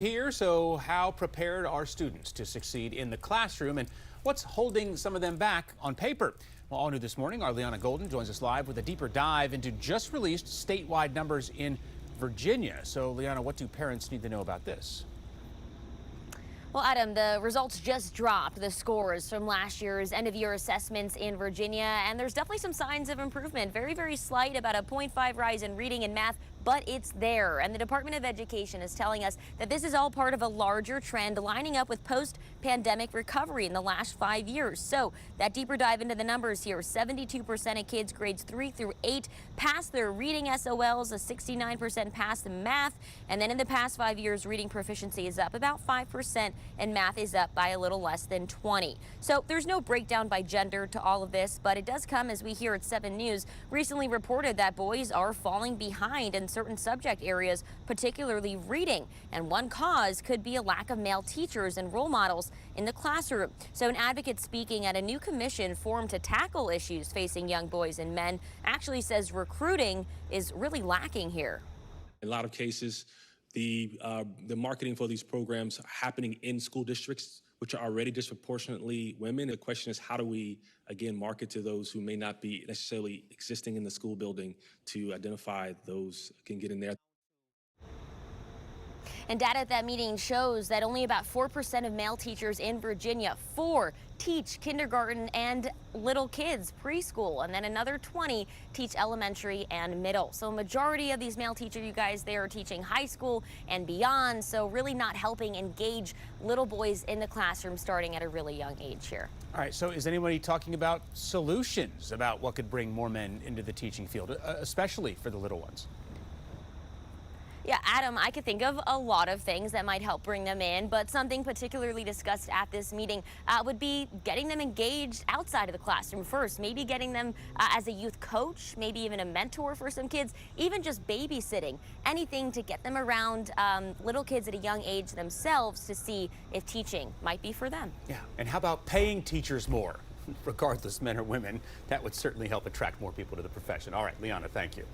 Here, so how prepared are students to succeed in the classroom, and what's holding some of them back on paper? Well, all new this morning, our Liana Golden joins us live with a deeper dive into just released statewide numbers in Virginia. So, Liana, what do parents need to know about this? Well, Adam, the results just dropped, the scores from last year's end-of-year assessments in Virginia, and there's definitely some signs of improvement. Very, very slight, about a 0.5 rise in reading and math, but it's there. And the Department of Education is telling us that this is all part of a larger trend lining up with post-pandemic recovery in the last 5 years. So that deeper dive into the numbers here, 72% of kids grades 3 through 8 pass their reading SOLs, a 69% pass in math, and then in the past 5 years, reading proficiency is up about 5%, and math is up by a little less than 20. So there's no breakdown by gender to all of this, but it does come as we hear at 7 News recently reported that boys are falling behind in certain subject areas, particularly reading. And one cause could be a lack of male teachers and role models in the classroom. So an advocate speaking at a new commission formed to tackle issues facing young boys and men actually says recruiting is really lacking here. In a lot of cases, the marketing for these programs are happening in school districts, which are already disproportionately women. The question is, how do we, again, market to those who may not be necessarily existing in the school building to identify those who can get in there? And data at that meeting shows that only about 4% of male teachers in Virginia, 4 teach kindergarten and little kids, preschool, and then another 20 teach elementary and middle. So a majority of these male teachers, you guys, they are teaching high school and beyond, so really not helping engage little boys in the classroom starting at a really young age here. All right, so is anybody talking about solutions about what could bring more men into the teaching field, especially for the little ones? Yeah, Adam, I could think of a lot of things that might help bring them in, but something particularly discussed at this meeting would be getting them engaged outside of the classroom first, maybe getting them as a youth coach, maybe even a mentor for some kids, even just babysitting, anything to get them around little kids at a young age themselves to see if teaching might be for them. Yeah, and how about paying teachers more, regardless men or women? That would certainly help attract more people to the profession. All right, Liana, thank you.